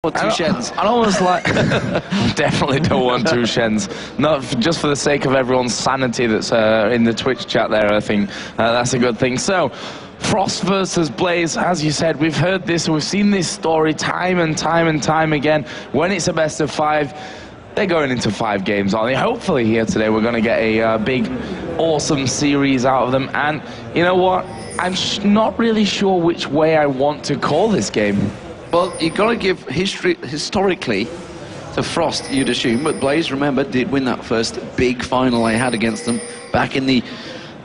Or two Shens. I almost like... Definitely don't want two Shens. Not just for the sake of everyone's sanity that's in the Twitch chat there, I think that's a good thing. So, Frost versus Blaze, as you said, we've heard this, we've seen this story time and time again. When it's a best of 5, they're going into 5 games, aren't they? Hopefully here today we're going to get a big, awesome series out of them. And you know what? I'm not really sure which way I want to call this game. Well, you've got to give historically to Frost, you'd assume, but Blaze, remember, did win that first big final I had against them back in the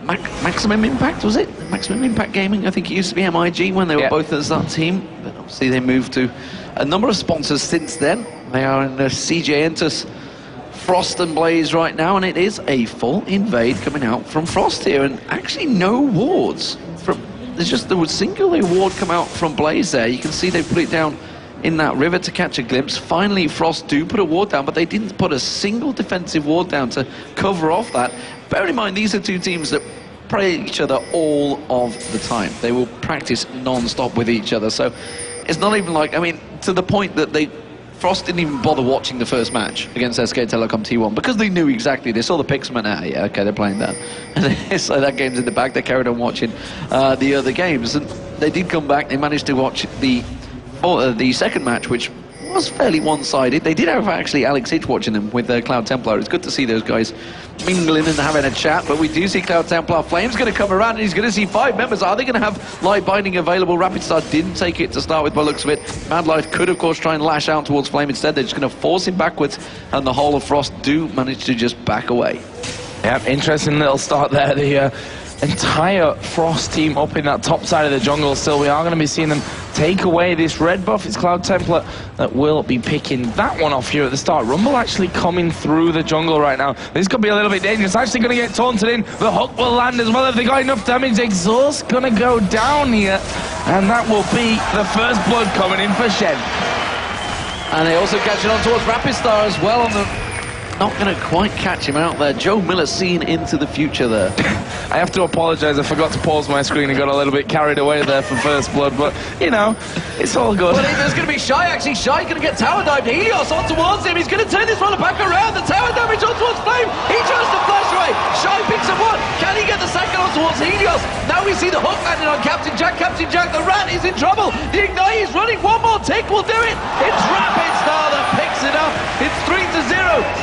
Maximum Impact, was it? Maximum Impact Gaming, I think it used to be MIG when they were both as that team. But obviously they moved to a number of sponsors since then. They are in the CJ Frost and Blaze right now, and it is a full invade coming out from Frost here, and actually no wards from... There was single award come out from Blaze there. You can see they put it down in that river to catch a glimpse. Finally, Frost do put a ward down, but they didn't put a single defensive ward down to cover off that. Bear in mind, these are two teams that play each other all of the time. They will practice non-stop with each other. So it's not even like, I mean, to the point that Frost didn't even bother watching the first match against SK Telecom T1 because they knew exactly. They saw the pics and went, ah, yeah, okay, they're playing that. And so that game's in the bag. They carried on watching the other games. And they did come back. They managed to watch the second match, which was fairly one-sided. They did have actually Alex Hitch watching them with Cloud Templar. It's good to see those guys mingling and having a chat, but we do see Cloud Templar. Flame's going to come around and he's going to see 5 members. Are they going to have live binding available? Rapid Star didn't take it to start with by the looks of it. Mad Life could of course try and lash out towards Flame. Instead they're just going to force him backwards, and the whole of Frost do manage to just back away. Yeah, interesting little start there. The entire Frost team up in that top side of the jungle. Still, we are going to be seeing them take away this red buff. It's Cloud Templar that will be picking that one off here at the start. Rumble actually coming through the jungle right now. This could be a little bit dangerous. Actually going to get taunted in. The hook will land as well if they got enough damage. Exhaust going to go down here, and that will be the first blood coming in for Shen. And they also catching on towards Rapid Star as well on the... Not going to quite catch him out there. Joe Miller seen into the future there. I have to apologise, I forgot to pause my screen and got a little bit carried away there for first blood, but, you know, it's all good. Well, there's going to be Shy, actually. Shy going to get tower dived. Helios on towards him. He's going to turn this runner back around. The tower damage on towards Flame. He tries to flash away. Shy picks up one. Can he get the second on towards Helios? Now we see the hook landing on Captain Jack. Captain Jack, the rat is in trouble. The Ignite is running. One more tick will do it. It's Rapid Star that picks it up. It's 3-0.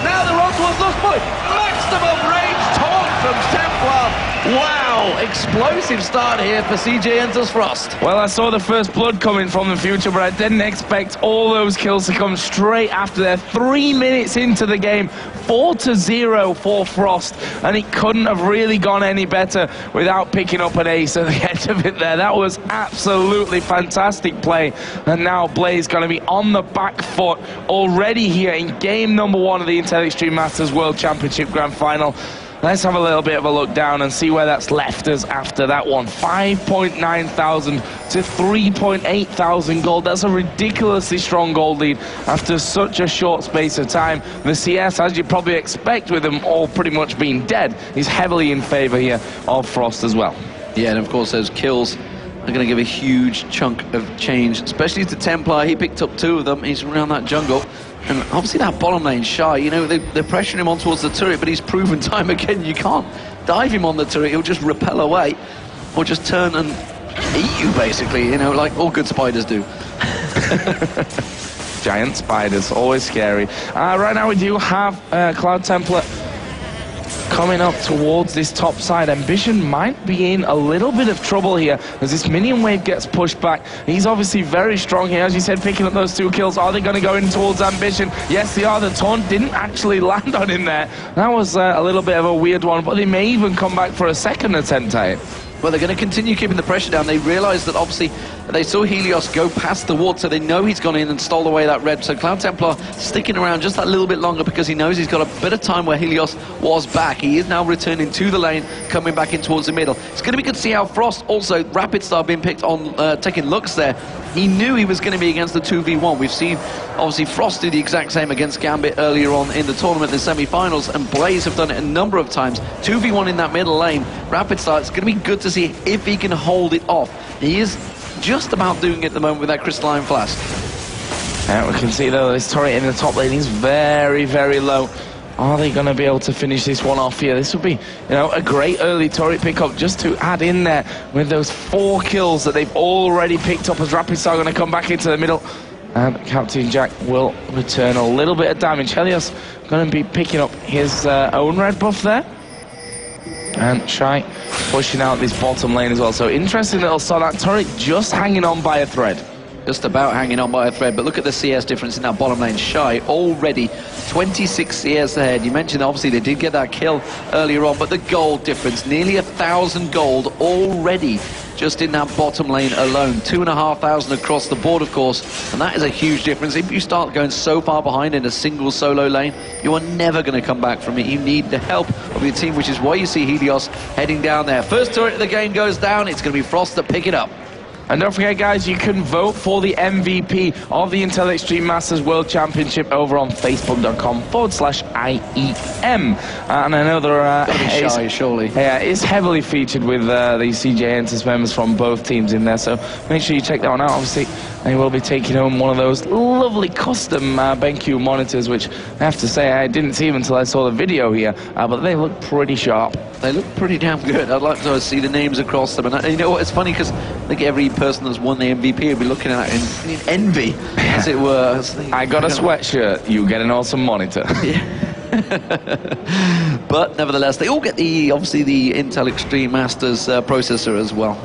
Now they're on towards Lost Boy. Maximum range taunt from Templar. Wow, explosive start here for CJ Frost. Well, I saw the first blood coming from the future, but I didn't expect all those kills to come straight after there. 3 minutes into the game, 4-0 for Frost, and it couldn't have really gone any better without picking up an ace at the end of it there. That was absolutely fantastic play, and now Blaze going to be on the back foot already here in game number 1 of the Intel Extreme Masters World Championship Grand Final. Let's have a little bit of a look down and see where that's left us after that one. 5.9 thousand to 3.8 thousand gold. That's a ridiculously strong gold lead after such a short space of time. The CS, as you probably expect with them all pretty much being dead, is heavily in favor here of Frost as well. Yeah, and of course those kills are going to give a huge chunk of change, especially to Templar. He picked up 2 of them. He's around that jungle. And obviously that bottom lane, Shy, you know, they're pressuring him on towards the turret, but he's proven time again you can't dive him on the turret. He'll just repel away or just turn and eat you, basically, you know, like all good spiders do. Giant spiders, always scary. Right now we do have Cloud Templar coming up towards this top side. Ambition might be in a little bit of trouble here as this minion wave gets pushed back. He's obviously very strong here, as you said, picking up those 2 kills. Are they going to go in towards Ambition? Yes, they are. The taunt didn't actually land on him there. That was a little bit of a weird one, but they may even come back for a second attempt at it. Well, they're going to continue keeping the pressure down. They realise that obviously they saw Helios go past the ward, so they know he's gone in and stole away that red. So Cloud Templar sticking around just that little bit longer because he knows he's got a bit of time where Helios was back. He is now returning to the lane, coming back in towards the middle. It's going to be good to see how Frost, also Rapid Star being picked on, taking looks there. He knew he was going to be against the 2v1. We've seen, obviously, Frost do the exact same against Gambit earlier on in the tournament, the semi-finals, and Blaze have done it a number of times. 2v1 in that middle lane. Rapid Star, it's going to be good to see if he can hold it off. He is just about doing it at the moment with that crystalline flask. We can see though this turret in the top lane is very, very low. Are they going to be able to finish this one off here? This would be, you know, a great early turret pickup just to add in there with those 4 kills that they've already picked up as Rapid Star going to come back into the middle. And Captain Jack will return a little bit of damage. Helios going to be picking up his own red buff there. And Shy pushing out this bottom lane as well. So interesting little start. That turret just hanging on by a thread. Just about hanging on by a thread, but look at the CS difference in that bottom lane. Shy already 26 CS ahead. You mentioned obviously they did get that kill earlier on, but the gold difference, nearly 1,000 gold already just in that bottom lane alone. 2,500 across the board, of course, and that is a huge difference. If you start going so far behind in a single solo lane, you are never going to come back from it. You need the help of your team, which is why you see Helios heading down there. First turret of the game goes down. It's going to be Frost to pick it up. And don't forget, guys, you can vote for the MVP of the Intel Extreme Masters World Championship over on Facebook.com/IEM. And I know there are... Shy, surely. Yeah, it's heavily featured with the CJ Enters members from both teams in there, so make sure you check that one out. Obviously, they will be taking home one of those lovely custom BenQ monitors, which I have to say I didn't see them until I saw the video here, but they look pretty sharp. They look pretty damn good. I'd like to see the names across them. And you know what, it's funny because I think every person that's won the MVP will be looking at it in envy, as it were. I got a sweatshirt, you get an awesome monitor. Yeah. But nevertheless, they all get the, obviously, the Intel Extreme Masters processor as well.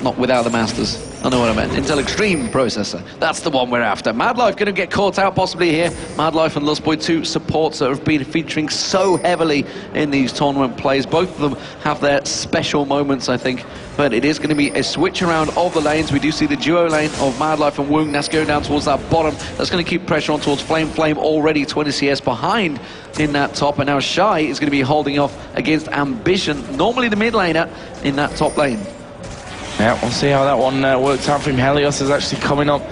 Not without the Masters. I know what I meant. Intel Extreme processor. That's the one we're after. Madlife going to get caught out possibly here. Madlife and Lustboy, 2 supports that have been featuring so heavily in these tournament plays. Both of them have their special moments, I think. But it is going to be a switch around of the lanes. We do see the duo lane of Madlife and Woong. That's going down towards that bottom. That's going to keep pressure on towards Flame. Flame already 20 CS behind in that top. And now Shy is going to be holding off against Ambition, normally the mid laner, in that top lane. Yeah, we'll see how that one works out for him. Helios is actually coming up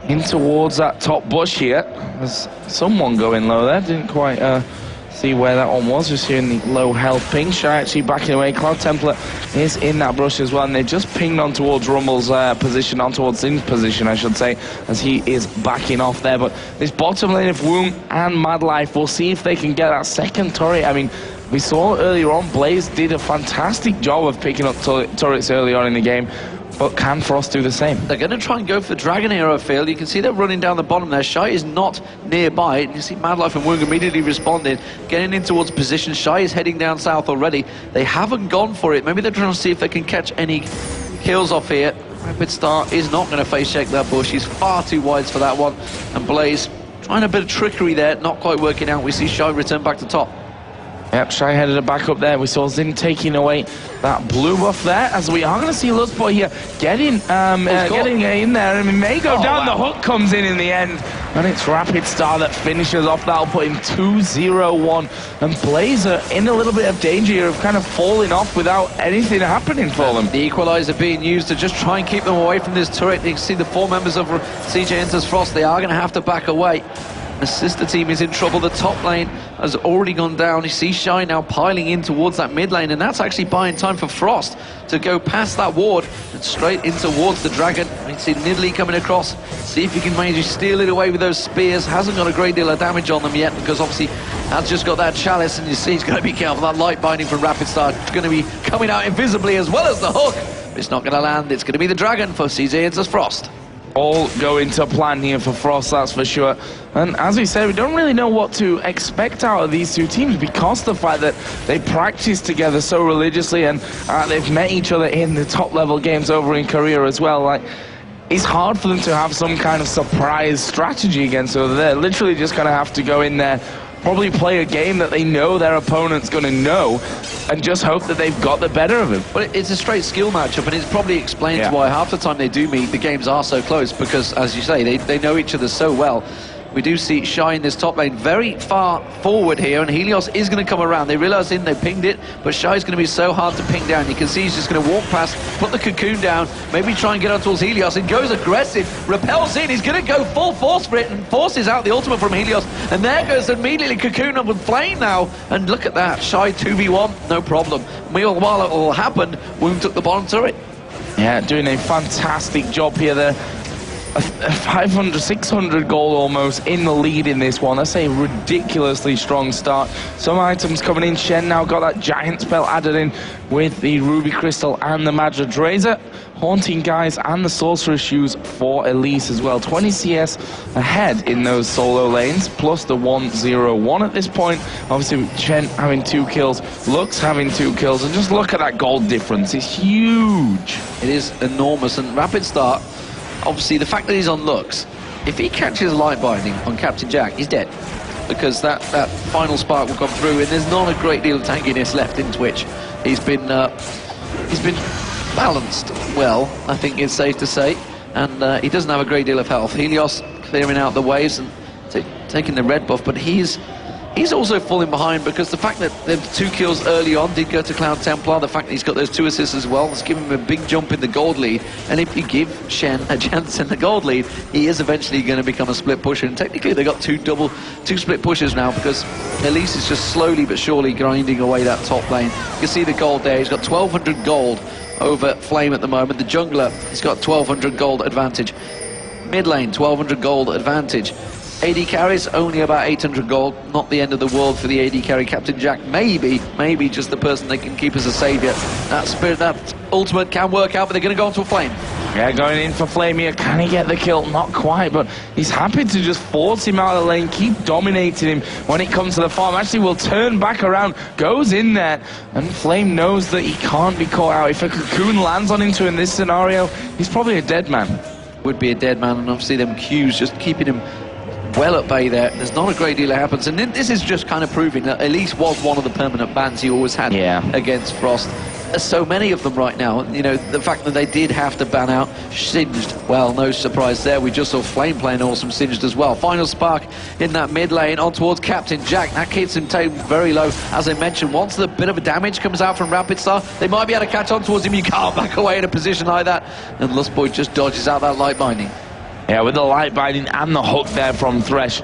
in towards that top bush here. There's someone going low there. Didn't quite see where that one was. Just hearing the low health ping. Shy actually backing away. Cloud Templar is in that brush as well. And they just pinged on towards Rumble's position, on towards Zin's position, I should say, as he is backing off there. But this bottom lane of Woong and Madlife, we'll see if they can get that second turret. I mean, we saw earlier on, Blaze did a fantastic job of picking up turrets early on in the game, but can Frost do the same? They're going to try and go for the Dragon Hero field. You can see they're running down the bottom there. Shy is not nearby. You see Madlife and Woong immediately responded, getting in towards position. Shy is heading down south already. They haven't gone for it. Maybe they're trying to see if they can catch any kills off here. Rapid Star is not going to face check that bush. He's far too wide for that one. And Blaze trying a bit of trickery there, not quite working out. We see Shy return back to top. Yep, Shy headed back up there. We saw Zin taking away that blue buff there, as we are going to see Lustboy here getting in there. I mean, may go down. Wow. The hook comes in the end, and it's Rapid Star that finishes off. That'll put him 2-0-1. And Blaze are in a little bit of danger here of kind of falling off without anything happening for them. The equalizer being used to just try and keep them away from this turret. You can see the 4 members of CJ Enters Frost. They are going to have to back away. The sister team is in trouble. The top lane has already gone down. You see Shy now piling in towards that mid lane, and that's actually buying time for Frost to go past that ward and straight in towards the Dragon. You see Nidalee coming across. See if he can manage to steal it away with those spears. Hasn't got a great deal of damage on them yet, because obviously has just got that chalice, and you see he's going to be careful. That light binding from Rapid Star is going to be coming out invisibly, as well as the hook. It's not going to land. It's going to be the Dragon for CJ Enters Frost. All going to plan here for Frost, that's for sure. And as we said, we don't really know what to expect out of these 2 teams, because of the fact that they practice together so religiously, and they've met each other in the top level games over in Korea as well. Like, it's hard for them to have some kind of surprise strategy against each other. They're literally just going to have to go in there, probably play a game that they know their opponent's going to know, and just hope that they've got the better of him. Well, it's a straight skill matchup, and it probably explains why half the time they do meet, the games are so close, because, as you say, they know each other so well. We do see Shy in this top lane very far forward here, and Helios is going to come around. They realize they pinged it, but Shy's going to be so hard to ping down. You can see he's just going to walk past, put the cocoon down, maybe try and get on towards Helios, and goes aggressive, repels in. He's going to go full force for it and forces out the ultimate from Helios, and there goes immediately cocoon up with Flame now, and look at that, Shy 2v1, no problem. While it all happened, Woong took the bottom turret. Yeah, doing a fantastic job here there. 500, 600 gold almost in the lead in this one. That's a ridiculously strong start. Some items coming in. Shen now got that giant spell added in with the Ruby Crystal and the Madrid Razor. Haunting Guys and the Sorcerer's Shoes for Elise as well. 20 CS ahead in those solo lanes, plus the 1-0-1 at this point. Obviously, Shen having 2 kills, Lux having 2 kills, and just look at that gold difference. It's huge. It is enormous, and Rapid Start, obviously the fact that he's on Lux, if he catches Light Binding on Captain Jack, he's dead. Because that final spark will come through, and there's not a great deal of tankiness left in Twitch. He's been balanced well, I think it's safe to say, and he doesn't have a great deal of health. Helios clearing out the waves and taking the red buff, but he's also falling behind because the fact that the 2 kills early on did go to Cloud Templar, the fact that he's got those 2 assists as well has given him a big jump in the gold lead, and if you give Shen a chance in the gold lead, he is eventually going to become a split pusher, and technically they've got 2 split pushers now because Elise is just slowly but surely grinding away that top lane. You can see the gold there. He's got 1200 gold over Flame at the moment. The jungler, he's got 1200 gold advantage. Mid lane, 1200 gold advantage. AD carries only about 800 gold. Not the end of the world for the AD carry. Captain Jack maybe just the person that can keep as a saviour. That spirit, that ultimate can work out, but they're going to go onto a Flame. Yeah, going in for Flame here. Can he get the kill? Not quite, but he's happy to just force him out of the lane, keep dominating him when it comes to the farm. Actually will turn back around, goes in there, and Flame knows that he can't be caught out. If a cocoon lands on him in this scenario, he's probably a dead man. Would be a dead man, and obviously them Qs just keeping him well at bay there. There's not a great deal that happens, and this is just kind of proving that Elise was one of the permanent bans he always had against Frost. There's so many of them right now. You know, the fact that they did have to ban out Singed, well, no surprise there. We just saw Flame playing awesome Singed as well. Final spark in that mid lane on towards Captain Jack. That keeps him tamed very low. As I mentioned, once the bit of a damage comes out from Rapid Star, they might be able to catch on towards him. You can't back away in a position like that. And Lustboy just dodges out that Light Binding. Yeah, with the Light Binding and the hook there from Thresh.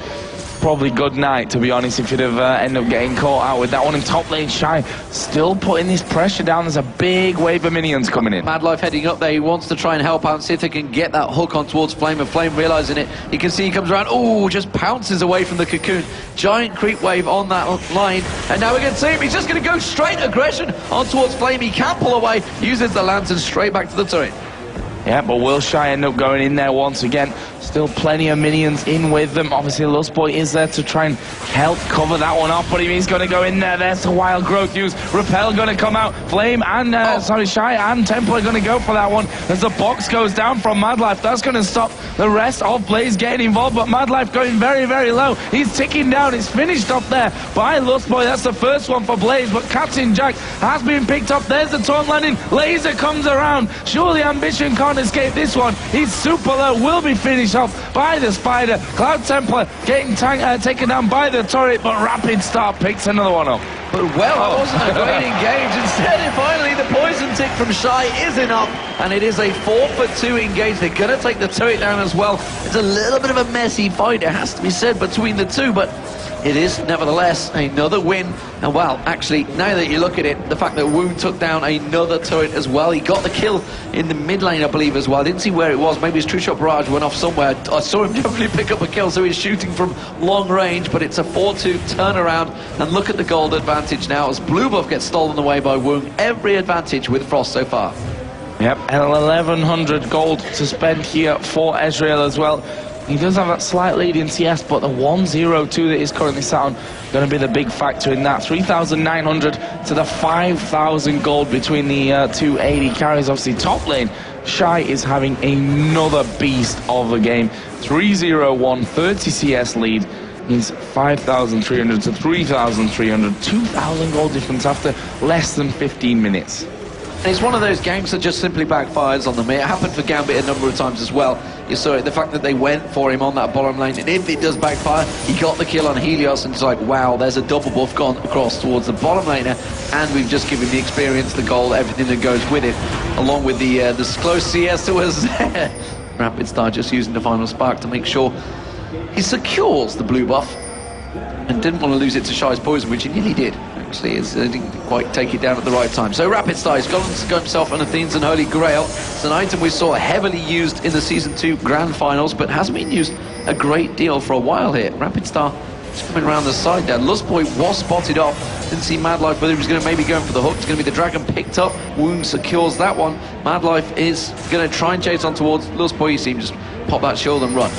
Probably good night, to be honest, if you'd have ended up getting caught out with that one in top lane. Shy still putting this pressure down. There's a big wave of minions coming in. Mad Life heading up there. He wants to try and help out and see if they can get that hook on towards Flame, and Flame realising it. You can see he comes around. Oh, just pounces away from the cocoon. Giant creep wave on that line, and now we can see him. He's just going to go straight aggression on towards Flame. He can pull away, uses the lantern straight back to the turret. Yeah, but will Shy end up going in there once again? Still plenty of minions in with them. Obviously, Lustboy is there to try and help cover that one off, but he's going to go in there. There's the Wild Growth use. Repel going to come out. Flame and, Shy and Templar are going to go for that one. As the box goes down from Mad Life, that's going to stop the rest of Blaze getting involved, but Mad Life going very, very low. He's ticking down. It's finished up there by Lustboy. That's the first one for Blaze, but Captain Jack has been picked up. There's the taunt landing. Laser comes around. Surely Ambition can't escape this one. He's super low. Will be finished off by the Spider. Cloud Templar getting taken down by the turret, but Rapid Star picks another one up. But well, that wasn't a great engage. Instead, finally, the poison tick from Shy is enough, and it is a 4-for-2 engage. They're going to take the turret down as well. It's a little bit of a messy fight, it has to be said, between the two, but it is nevertheless another win. And well, actually, now that you look at it, the fact that Wound took down another turret as well. He got the kill in the mid lane, I believe, as well. I didn't see where it was. Maybe his True Shot Barrage went off somewhere. I saw him definitely pick up a kill, so he's shooting from long range, but it's a 4-2 turnaround. And look at the gold advantage now as Blue Buff gets stolen away by Wound. Every advantage with Frost so far. Yep, and 1100 gold to spend here for Ezreal as well. He does have that slight lead in CS, but the 1-0-2 that he's currently sat on going to be the big factor in that. 3,900 to the 5,000 gold between the two AD carries. Obviously, top lane, Shy is having another beast of a game. 3-0-1, 30 CS lead. Means 5,300 to 3,300. 2,000 gold difference after less than 15 minutes. And it's one of those games that just simply backfires on them. It happened for Gambit a number of times as well. You saw it, the fact that they went for him on that bottom lane, and if it does backfire, he got the kill on Helios, and it's like, wow, there's a double buff gone across towards the bottom laner, and we've just given the experience, the gold, everything that goes with it, along with the close CS that was there. Rapid Star just using the final spark to make sure he secures the blue buff, and didn't want to lose it to Shy's poison, which he nearly did. actually didn't quite take it down at the right time. So Rapid Star, he's got himself an Athenes and Holy Grail. It's an item we saw heavily used in the Season 2 Grand Finals, but hasn't been used a great deal for a while here. Rapid Star is coming around the side there. Lustboy was spotted off. Didn't see Madlife whether he was going to maybe going for the hook. It's going to be the Dragon picked up. Woong secures that one. Madlife is going to try and chase on towards Lustboy. You see him just pop that shield and run.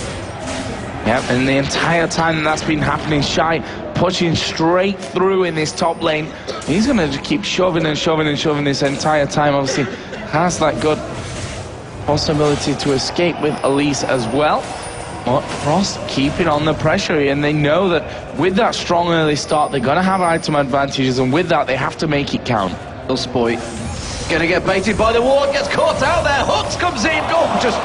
Yep, and the entire time that's been happening, Shy pushing straight through in this top lane. He's going to keep shoving and shoving and shoving this entire time. Obviously, has that good possibility to escape with Elise as well. But Frost keeping on the pressure here, and they know that with that strong early start, they're going to have item advantages, and with that, they have to make it count. Lustboy going to get baited by the ward, gets caught out there. Hooks comes in. Oh, just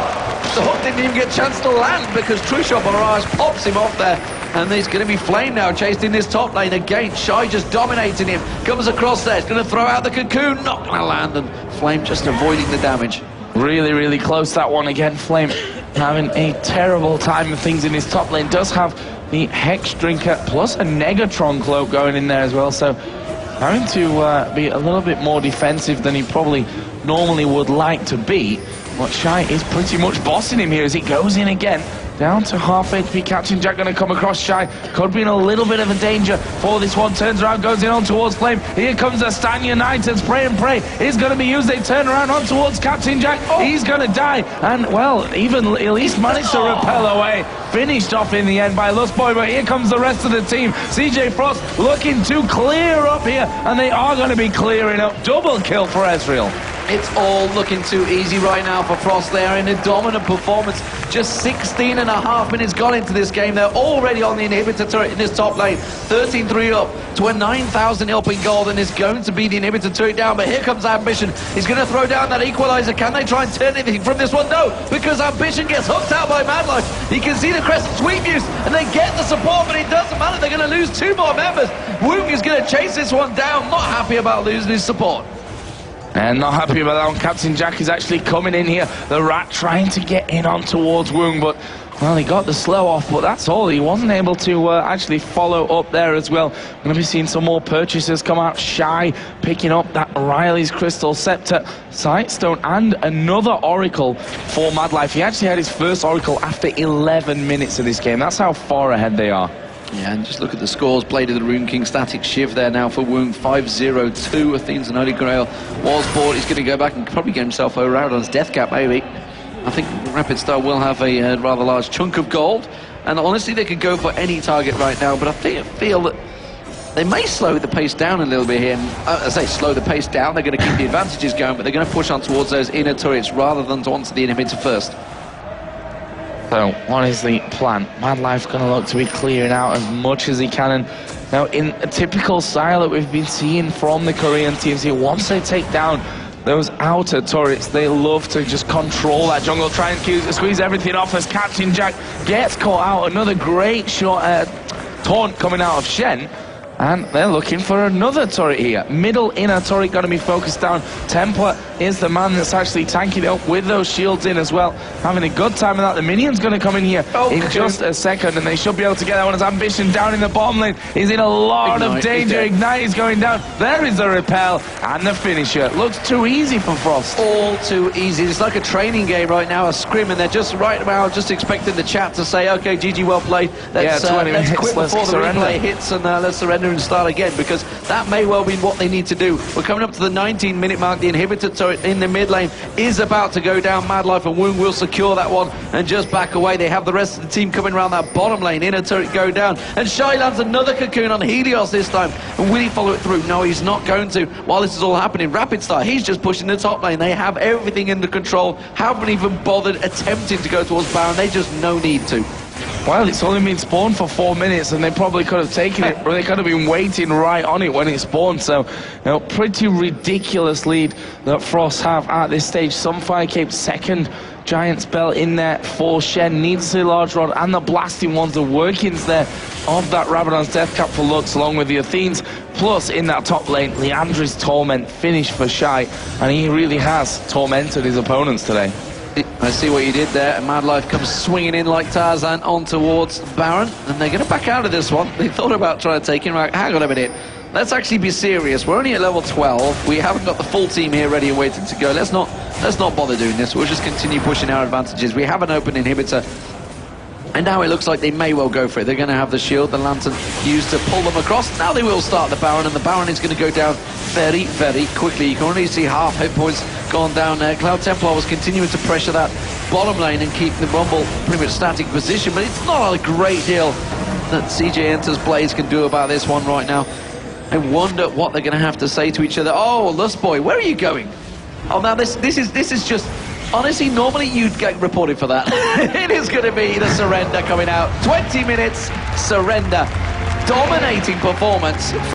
the hook didn't even get a chance to land because Trushot Barrage pops him off there. And there's going to be Flame now chased in this top lane again. Shy just dominating him. Comes across there. He's going to throw out the cocoon. Not going to land. And Flame just avoiding the damage. Really, really close that one again. Flame having a terrible time of things in his top lane. Does have the Hex Drinker plus a Negatron cloak going in there as well. So having to be a little bit more defensive than he probably normally would like to be. But Shy is pretty much bossing him here as he goes in again. Down to half HP. Captain Jack going to come across Shy. Could be in a little bit of a danger for this one. Turns around, goes in on towards Flame. Here comes the Stan United. Spray and pray is going to be used. They turn around on towards Captain Jack. He's going to die. And, well, even Elise managed to repel away. Finished off in the end by Lustboy. But here comes the rest of the team. CJ Frost looking to clear up here. And they are going to be clearing up. Double kill for Ezreal. It's all looking too easy right now for Frost. They are in a dominant performance. Just 16.5 minutes gone into this game. They're already on the inhibitor turret in this top lane. 13-3 up to a 9,000 up in gold, and it's going to be the inhibitor turret down. But here comes Ambition. He's going to throw down that equalizer. Can they try and turn anything from this one? No, because Ambition gets hooked out by Madlife. You can see the Crescent Sweep use, and they get the support, but it doesn't matter. They're going to lose 2 more members. Woong is going to chase this one down. Not happy about losing his support. And not happy about that one. Captain Jack is actually coming in here. The Rat trying to get in on towards Woong, but, well, he got the slow off, but that's all. He wasn't able to actually follow up there as well. We're going to be seeing some more purchases come out. Shy picking up that Riley's Crystal Scepter, Sightstone, and another Oracle for Madlife. He actually had his first Oracle after 11 minutes of this game. That's how far ahead they are. Yeah, and just look at the scores. Blade of the Rune King, Static Shiv there now for Woong, 5-0-2. Athenes and Holy Grail was bought. He's going to go back and probably get himself a round on his death cap, maybe. I think Rapid Star will have a rather large chunk of gold. And honestly, they could go for any target right now, but I feel that they may slow the pace down a little bit here. I say slow the pace down. They're going to keep the advantages going, but they're going to push on towards those inner turrets rather than onto the inhibitor first. So, what is the plan? Madlife's going to look to be clearing out as much as he can. And now, in a typical style that we've been seeing from the Korean teams here, once they take down those outer turrets, they love to just control that jungle, try and squeeze everything off as Captain Jack gets caught out. Another great shot, taunt coming out of Shen. And they're looking for another turret here. Middle inner turret going to be focused down. Templar is the man that's actually tanking it up with those shields in as well. Having a good time with that. The minion's going to come in here in just a second, and they should be able to get that one as Ambition down in the bottom lane. He's in a lot of danger. Ignite is going down. There is the repel and the finisher. Looks too easy for Frost. All too easy. It's like a training game right now, a scrim, and they're just right now just expecting the chat to say, okay, GG, well played. Let's quit before the replay hits and let's surrender and start again, because that may well be what they need to do. We're coming up to the 19-minute mark. The inhibitor turret in the mid lane is about to go down. Madlife and Woong will secure that one and just back away. They have the rest of the team coming around that bottom lane. Inner turret go down, and Shy lands another cocoon on Helios this time. And will he follow it through? No, he's not going to. While this is all happening, Rapid Star, he's just pushing the top lane. They have everything under control. Haven't even bothered attempting to go towards Baron. They just no need to. Well, it's only been spawned for 4 minutes, and they probably could have taken it, but they could have been waiting right on it when it spawned. So, you know, pretty ridiculous lead that Frost have at this stage. Sunfire Cape second giant spell in there for Shen. Needs the large rod and the blasting ones, the workings there of that Rabadon's death cap for Lux, along with the Athenes. Plus, in that top lane, Leandri's Torment finished for Shy, and he really has tormented his opponents today. I see what you did there, and Madlife comes swinging in like Tarzan on towards Baron, and they're going to back out of this one. They thought about trying to take him, like, hang on a minute, let's actually be serious. We're only at level 12. We haven't got the full team here ready and waiting to go. Let's not bother doing this. We'll just continue pushing our advantages. We have an open inhibitor. And now it looks like they may well go for it. They're going to have the shield, the lantern used to pull them across. Now they will start the Baron, and the Baron is going to go down very, very quickly. You can already see half hit points gone down there. Cloud Templar was continuing to pressure that bottom lane and keep the Rumble pretty much static position, but it's not a great deal that CJ Enters Blaze can do about this one right now. I wonder what they're going to have to say to each other. Oh, Lust Boy, where are you going? Oh, now this is just... Honestly, normally you'd get reported for that. It is going to be the surrender coming out. 20 minutes, surrender. Dominating performance.